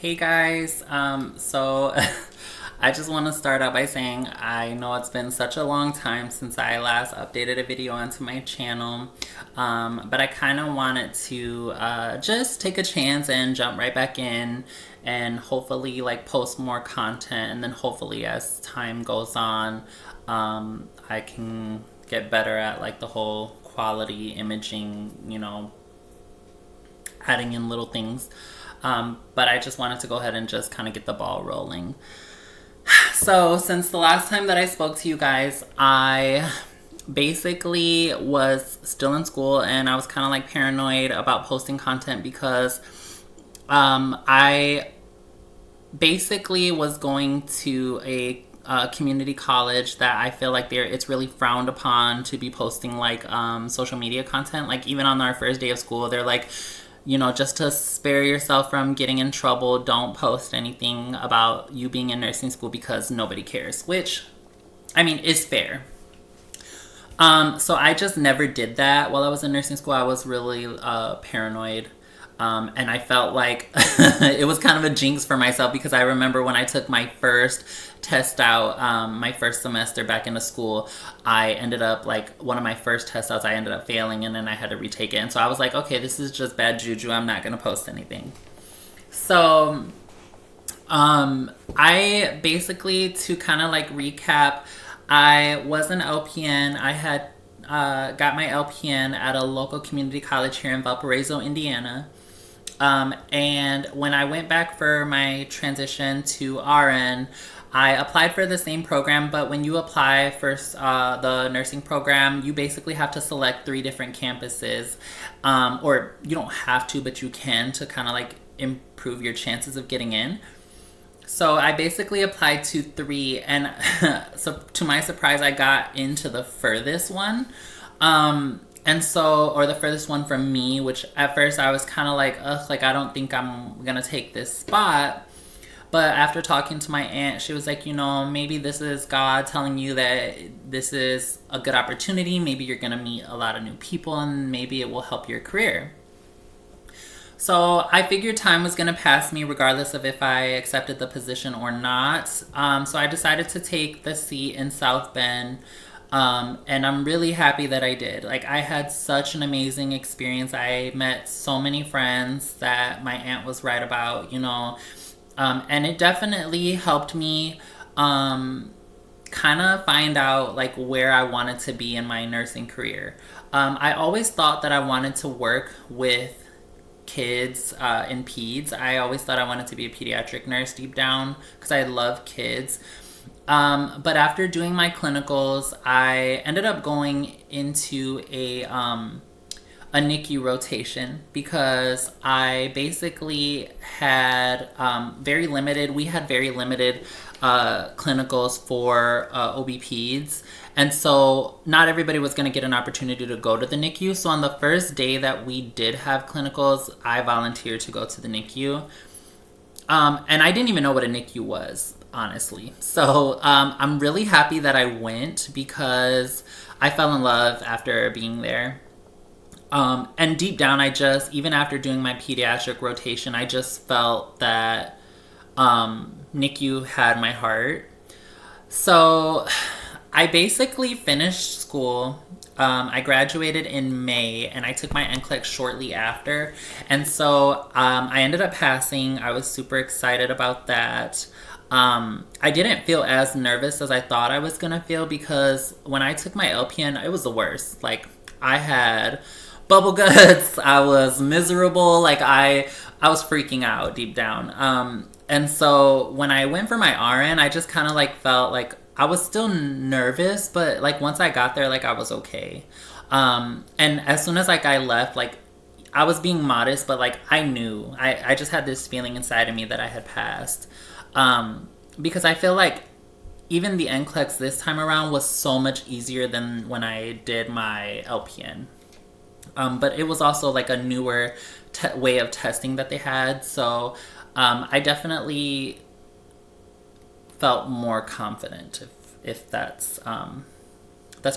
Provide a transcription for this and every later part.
Hey guys, so I just want to start out by saying I know it's been such a long time since I last updated a video onto my channel, but I kind of wanted to just take a chance and jump right back in and hopefully like post more content, and then hopefully as time goes on, I can get better at like the whole quality imaging, adding in little things. But I just wanted to go ahead and just kind of get the ball rolling. So, since the last time that I spoke to you guys, I basically was still in school and I was kind of like paranoid about posting content because I basically was going to a community college that I feel like it's really frowned upon to be posting like social media content. Like even on our first day of school, they're like, just to spare yourself from getting in trouble, don't post anything about you being in nursing school because nobody cares, which, I mean, is fair. So I just never did that. While I was in nursing school, I was really paranoid. And I felt like it was kind of a jinx for myself because I remember when I took my first test out, my first semester back into school, I ended up like one of my first test outs, I ended up failing and then I had to retake it. And so I was like, okay, this is just bad juju. I'm not going to post anything. So, I basically, to kind of like recap, I was an LPN. I had got my LPN at a local community college here in Valparaiso, Indiana. And when I went back for my transition to RN, I applied for the same program, but when you apply for the nursing program, you basically have to select three different campuses. Or you don't have to, but you can to kind of like improve your chances of getting in. So I basically applied to three, and so to my surprise, I got into the furthest one. Or the furthest one from me, which at first I was kind of like, ugh, like I don't think I'm gonna take this spot. But after talking to my aunt, she was like, maybe this is God telling you that this is a good opportunity. Maybe you're gonna meet a lot of new people and maybe it will help your career. So I figured time was going to pass me regardless of if I accepted the position or not. So I decided to take the seat in South Bend. And I'm really happy that I did. Like, I had such an amazing experience. I met so many friends that my aunt was right about. And it definitely helped me kind of find out like where I wanted to be in my nursing career. I always thought that I wanted to work with kids in peds. I always thought I wanted to be a pediatric nurse deep down because I love kids. But after doing my clinicals, I ended up going into a NICU rotation because I basically had we had very limited clinicals for OB-PEDS. And so not everybody was going to get an opportunity to go to the NICU. So on the first day that we did have clinicals, I volunteered to go to the NICU. And I didn't even know what a NICU was, honestly. So I'm really happy that I went because I fell in love after being there. And deep down, even after doing my pediatric rotation, I just felt that NICU had my heart. So I basically finished school. I graduated in May and I took my NCLEX shortly after. And so I ended up passing. I was super excited about that. I didn't feel as nervous as I thought I was going to feel because when I took my LPN, it was the worst. Like, I had bubble guts. I was miserable. Like, I was freaking out deep down. And so when I went for my RN, I just kind of like felt like I was still nervous, but like once I got there, like I was okay. And as soon as like I left, like I was being modest, but like I knew, I just had this feeling inside of me that I had passed. Because I feel like even the NCLEX this time around was so much easier than when I did my LPN. But it was also like a newer way of testing that they had. So I definitely felt more confident, if that's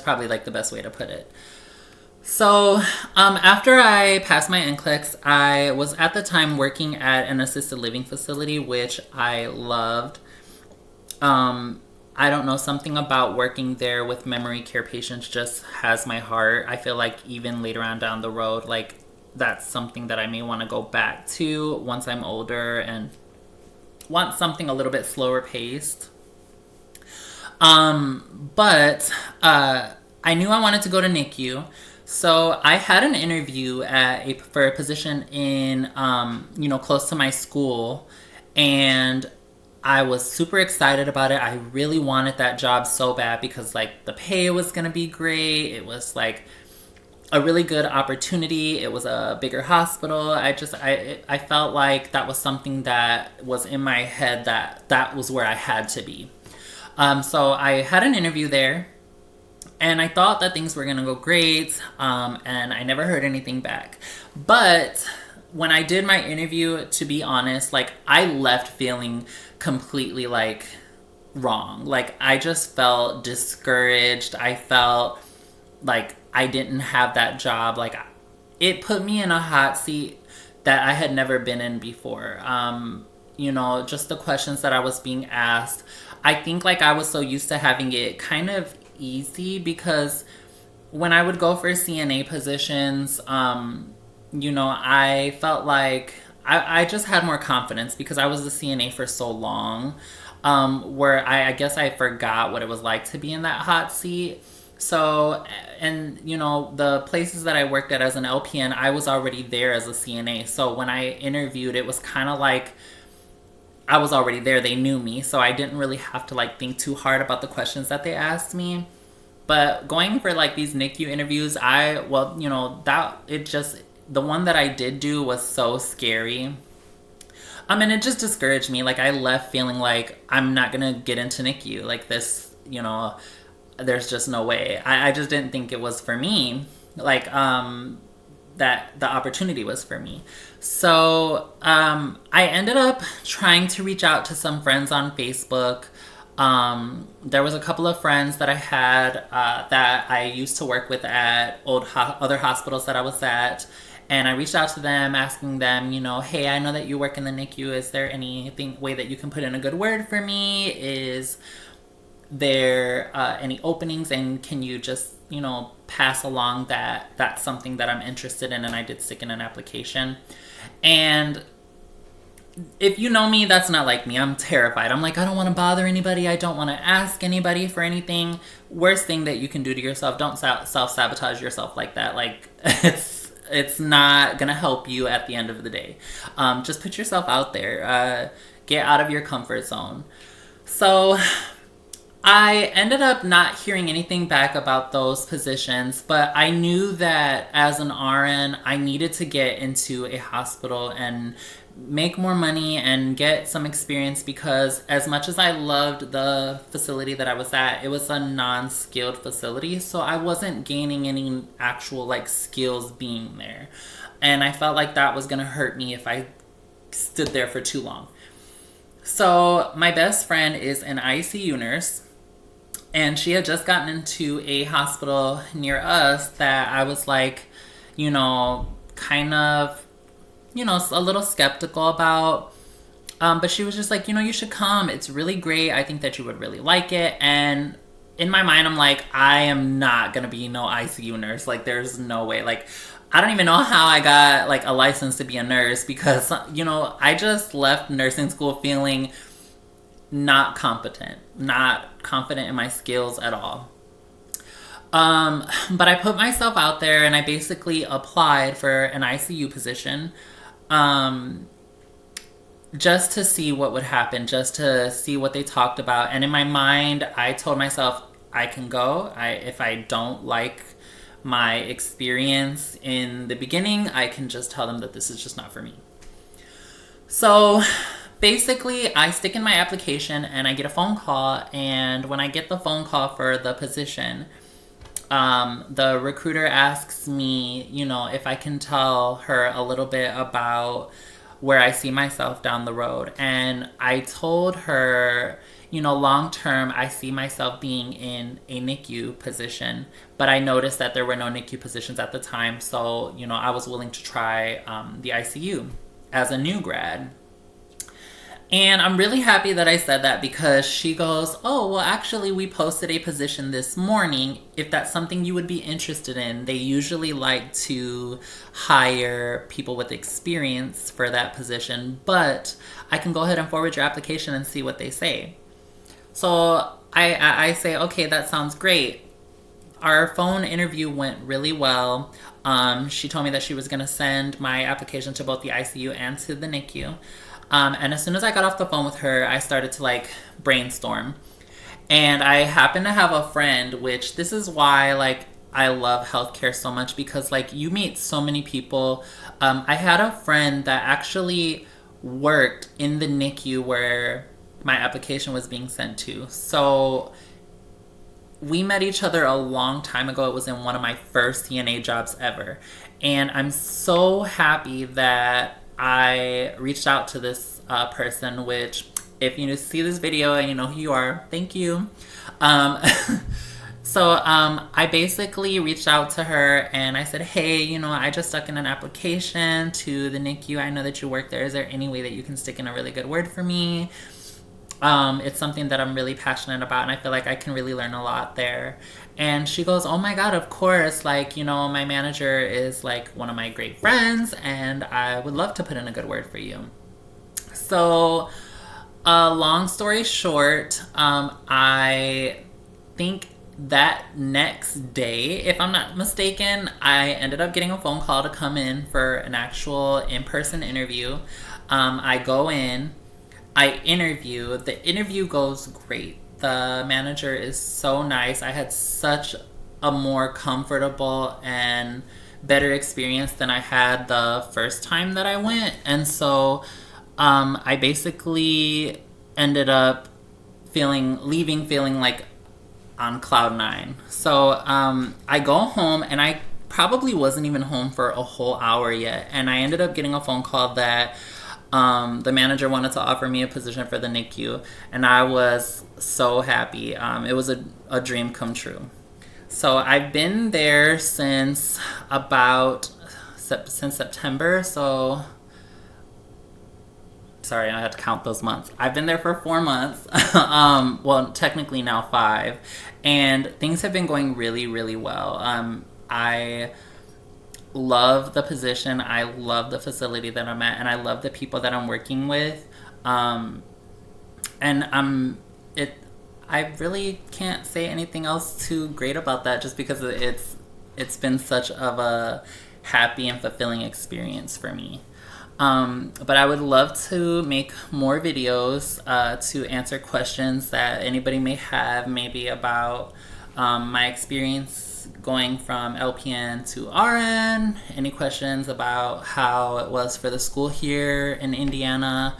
probably like the best way to put it. So, after I passed my NCLEX, I was at the time working at an assisted living facility, which I loved. Um, I don't know, something about working there with memory care patients just has my heart. I feel like even later on down the road, like that's something that I may want to go back to once I'm older and want something a little bit slower paced. But I knew I wanted to go to NICU. So I had an interview for a position in, close to my school. And I was super excited about it. I really wanted that job so bad because, like, the pay was going to be great. It was, like, a really good opportunity. It was a bigger hospital. I felt like that was something that was in my head that was where I had to be. So I had an interview there, and I thought that things were gonna go great, and I never heard anything back. But when I did my interview, to be honest, like I left feeling completely like wrong. Like I just felt discouraged. I felt like I didn't have that job. Like it put me in a hot seat that I had never been in before. Just the questions that I was being asked. I think like I was so used to having it kind of easy because when I would go for CNA positions, I felt like I just had more confidence because I was a CNA for so long, where I guess I forgot what it was like to be in that hot seat. So, and the places that I worked at as an LPN, I was already there as a CNA. So when I interviewed, it was kind of like I was already there. They knew me. So I didn't really have to like think too hard about the questions that they asked me. But going for like these NICU interviews, the one that I did do was so scary. And it just discouraged me. Like I left feeling like I'm not gonna get into NICU. Like this, there's just no way. I just didn't think it was for me. Like that the opportunity was for me. So I ended up trying to reach out to some friends on Facebook. There was a couple of friends that I had that I used to work with at other hospitals that I was at. And I reached out to them asking them, hey, I know that you work in the NICU. Is there anything way that you can put in a good word for me? Is there any openings? And can you just, pass along that that's something that I'm interested in and I did stick in an application. And if you know me, that's not like me. I'm terrified. I'm like, I don't want to bother anybody. I don't want to ask anybody for anything. Worst thing that you can do to yourself, don't self-sabotage yourself like that. Like, it's not going to help you at the end of the day. Just put yourself out there. Get out of your comfort zone. So I ended up not hearing anything back about those positions, but I knew that as an RN, I needed to get into a hospital and make more money and get some experience because as much as I loved the facility that I was at, it was a non-skilled facility, so I wasn't gaining any actual like skills being there. And I felt like that was going to hurt me if I stood there for too long. So my best friend is an ICU nurse, and she had just gotten into a hospital near us that I was like, kind of, a little skeptical about. But she was just like, you should come. It's really great. I think that you would really like it. And in my mind, I'm like, I am not going to be no ICU nurse. Like, there's no way. Like, I don't even know how I got, like, a license to be a nurse because, I just left nursing school feeling not competent, not confident in my skills at all. But I put myself out there and I basically applied for an ICU position, just to see what would happen, just to see what they talked about. And in my mind, I told myself I can go. If I don't like my experience in the beginning, I can just tell them that this is just not for me. So basically, I stick in my application and I get a phone call. And when I get the phone call for the position, the recruiter asks me, if I can tell her a little bit about where I see myself down the road. And I told her, long term, I see myself being in a NICU position, but I noticed that there were no NICU positions at the time. So, I was willing to try the ICU as a new grad. And I'm really happy that I said that because she goes, oh, well, actually, we posted a position this morning. If that's something you would be interested in, they usually like to hire people with experience for that position, but I can go ahead and forward your application and see what they say. So I say, okay, that sounds great. Our phone interview went really well. She told me that she was going to send my application to both the ICU and to the NICU. And as soon as I got off the phone with her, I started to brainstorm. And I happen to have a friend, which this is why I love healthcare so much, because you meet so many people. I had a friend that actually worked in the NICU where my application was being sent to. So we met each other a long time ago. It was in one of my first CNA jobs ever. And I'm so happy that I reached out to this person, which if you see this video and you know who you are, thank you. So I basically reached out to her and I said, hey, I just stuck in an application to the NICU. I know that you work there. Is there any way that you can stick in a really good word for me? It's something that I'm really passionate about, and I feel like I can really learn a lot there. And she goes, oh my God, of course. My manager is one of my great friends, and I would love to put in a good word for you. So, long story short, I think that next day, if I'm not mistaken, I ended up getting a phone call to come in for an actual in-person interview. I go in. I interview. The interview goes great. The manager is so nice. I had such a more comfortable and better experience than I had the first time that I went. And so I basically ended up leaving feeling like on cloud nine. So I go home, and I probably wasn't even home for a whole hour yet. And I ended up getting a phone call that the manager wanted to offer me a position for the NICU, and I was so happy. It was a dream come true. So I've been there since September. So sorry, I had to count those months. I've been there for 4 months. Well, technically now 5, and things have been going really, really well. I love the position. I love the facility that I'm at, and I love the people that I'm working with. And I really can't say anything else too great about that, just because it's been such of a happy and fulfilling experience for me. But I would love to make more videos to answer questions that anybody may have, maybe about my experience going from LPN to RN, any questions about how it was for the school here in Indiana,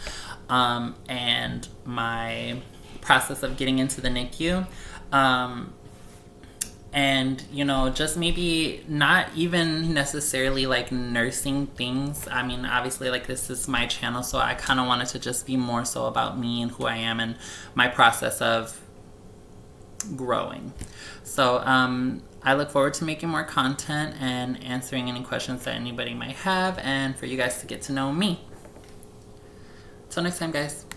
and my process of getting into the NICU. And, just maybe not even necessarily nursing things. I mean, obviously this is my channel, so I kind of wanted to just be more so about me and who I am and my process of growing. So, I look forward to making more content and answering any questions that anybody might have, and for you guys to get to know me. Till next time, guys.